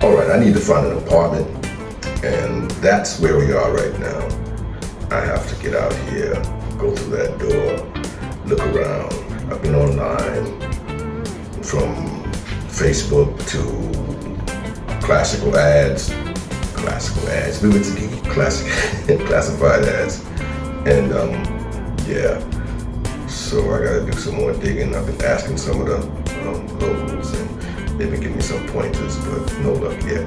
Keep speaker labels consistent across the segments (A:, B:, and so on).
A: All right, I need to find an apartment, and that's where we are right now. I have to get out here, go through that door, look around. I've been online from Facebook to classical ads, we went to the classified ads, and yeah. So I gotta do some more digging. I've been asking some of the locals, and they've been giving me some pointers, but no luck yet.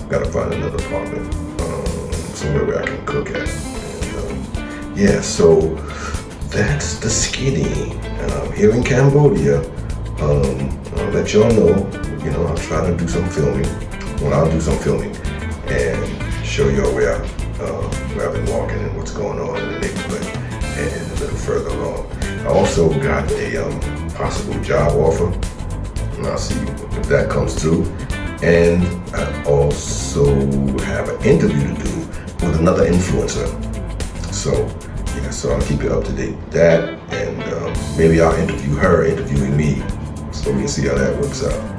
A: Gotta find another apartment, somewhere where I can cook at. And, yeah, so that's the skinny. Here in Cambodia, I'll let y'all know, I'll try to do some filming. Well, I'll do some filming and show y'all where I've been walking and what's going on in the neighborhood and a little further along. I also got a possible job offer, and I'll see if that comes through. And I also have an interview to do with another influencer. So yeah, so I'll keep you up to date with that, and maybe I'll interview her interviewing me, so we can see how that works out.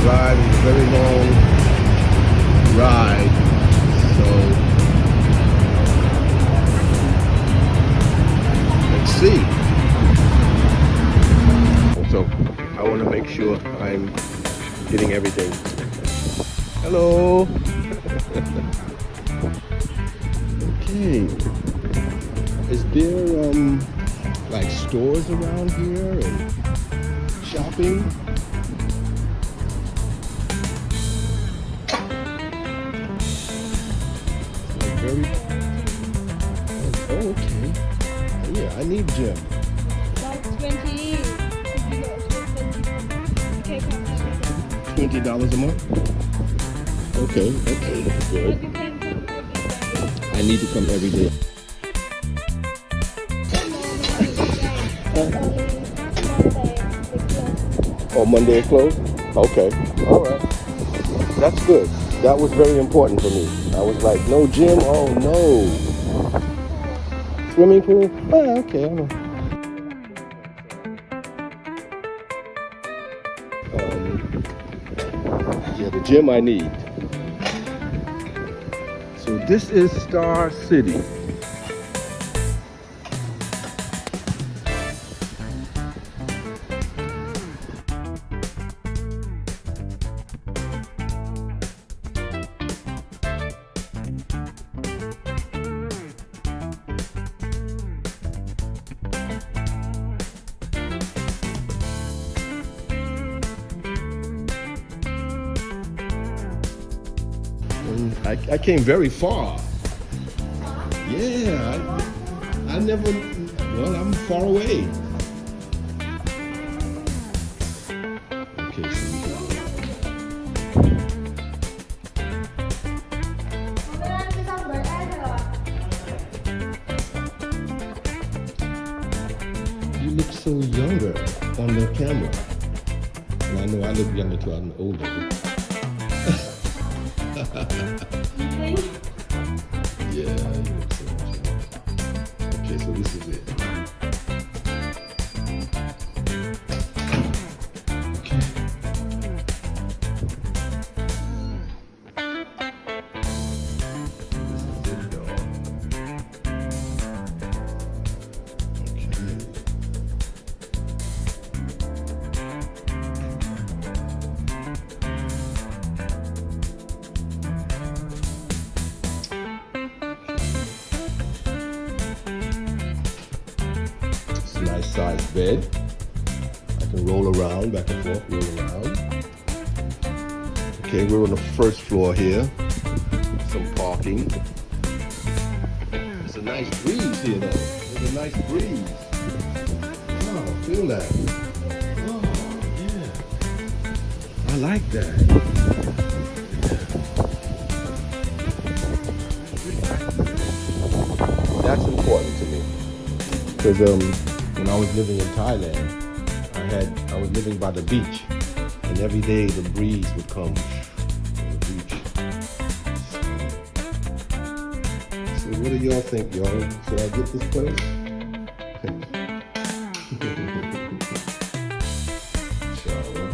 A: Ride is a very long ride, so let's see. So I want to make sure I'm getting everything. Hello. Okay. Is there like stores around here and shopping? Oh, okay. Yeah, I need gym.
B: Like 20.
A: $20 a month? Okay, that's good. I need to come every day. Oh, Monday is closed? Okay, all right. That's good. That was very important for me. I was like, no gym? Oh, no. Swimming pool? Oh, okay, I know. Yeah, the gym I need. So this is Star City. I came very far. Yeah, I never, well, I'm far away. Okay, so you look so younger on the camera. And I know I look younger too, I'm older. Yeah, you look so much younger. Okay, so this is it. nice sized bed. I can roll around, back and forth, roll around. Okay, we're on the first floor here. Some parking. It's a nice breeze here though. It's a nice breeze. Oh, feel that. Oh, yeah. I like that. That's important to me. Because when I was living in Thailand, I was living by the beach. And every day the breeze would come on the beach. So what do y'all think, y'all? Should I get this place? Inshallah.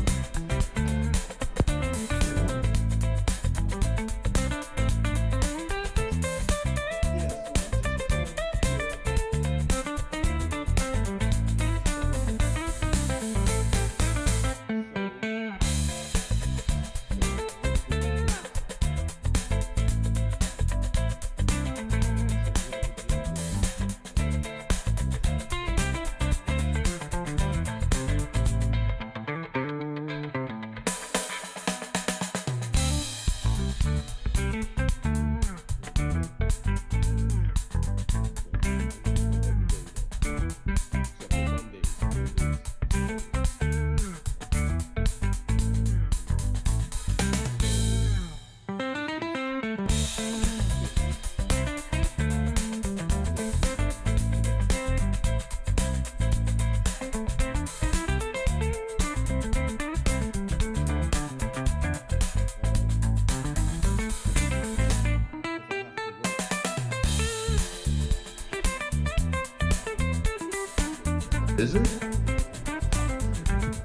A: Lizard?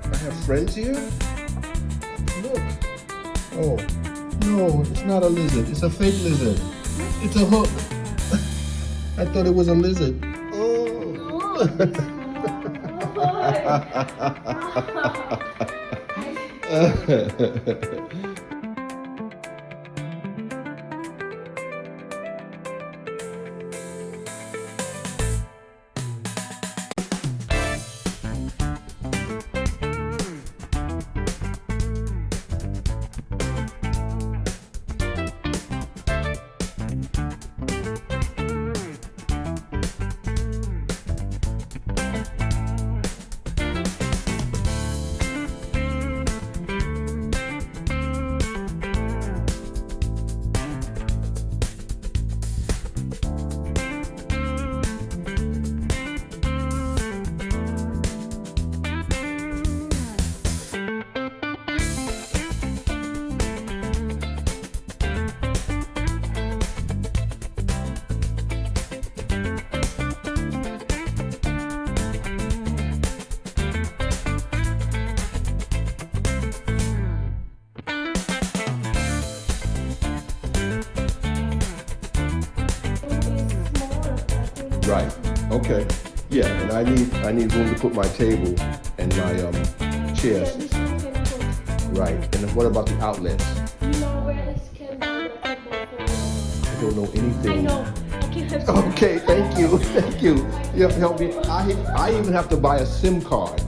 A: I have friends here? Look. Oh, no, it's not a lizard. It's a fake lizard. It's a hook. I thought it was a lizard. Oh. Right. Okay. Yeah, and I need room to put my table and my chairs. Right. And what about the outlets?
B: You know where this can be?
A: I don't know anything.
B: I know. I can have
A: Okay, thank you. Thank you. You have to help me. I even have to buy a SIM card.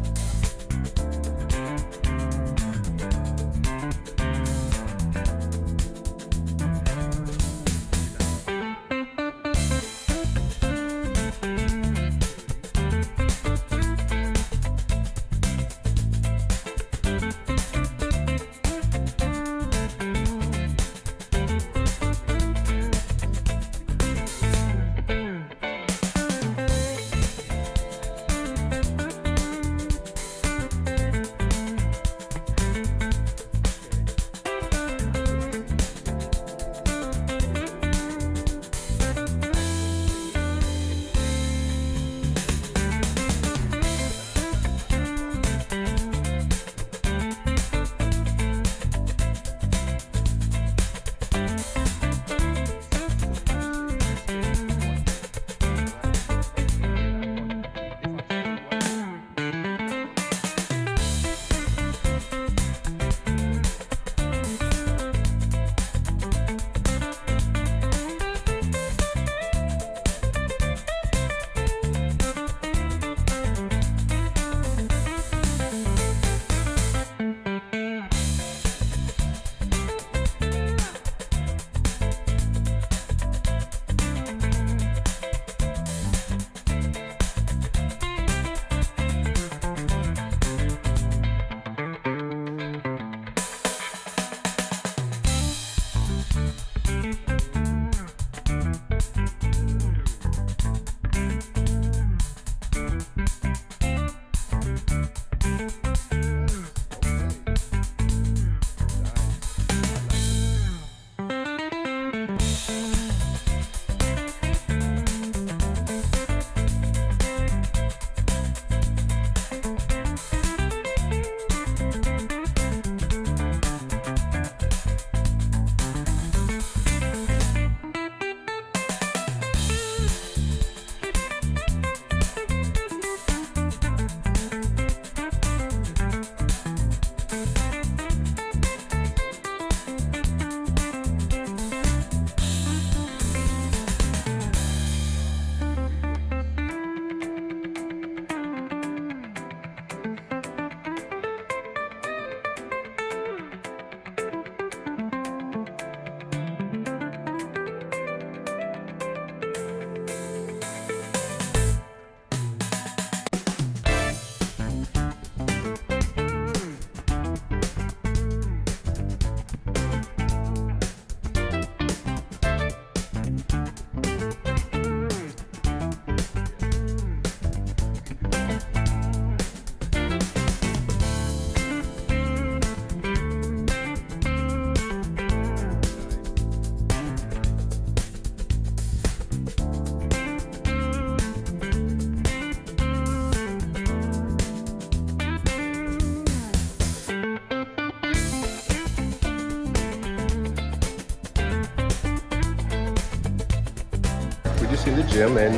A: to the gym and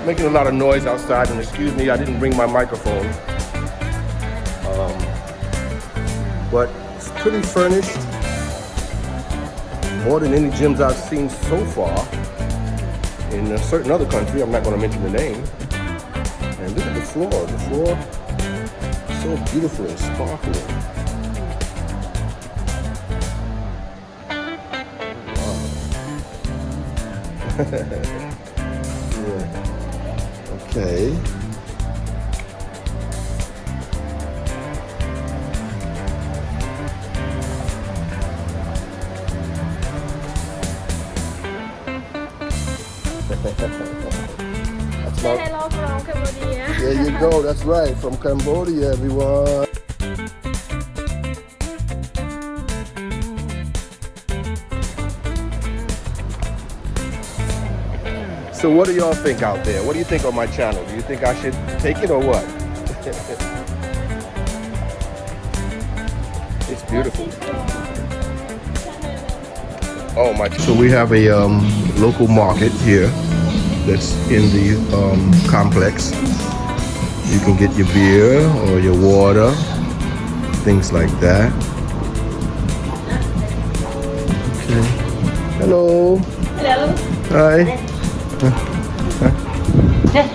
A: making a lot of noise outside. And excuse me, I didn't bring my microphone. But it's pretty furnished. More than any gyms I've seen so far in a certain other country. I'm not going to mention the name. And look at the floor. The floor is so beautiful and sparkling. Yeah. Okay. That's
B: Say hello from Cambodia.
A: There you go. That's right. From Cambodia, everyone. So what do y'all think out there? What do you think on my channel? Do you think I should take it or what? It's beautiful. Oh my! So we have a local market here that's in the complex. You can get your beer or your water, things like that. Okay. Hello.
B: Hello.
A: Hi.
C: Yes,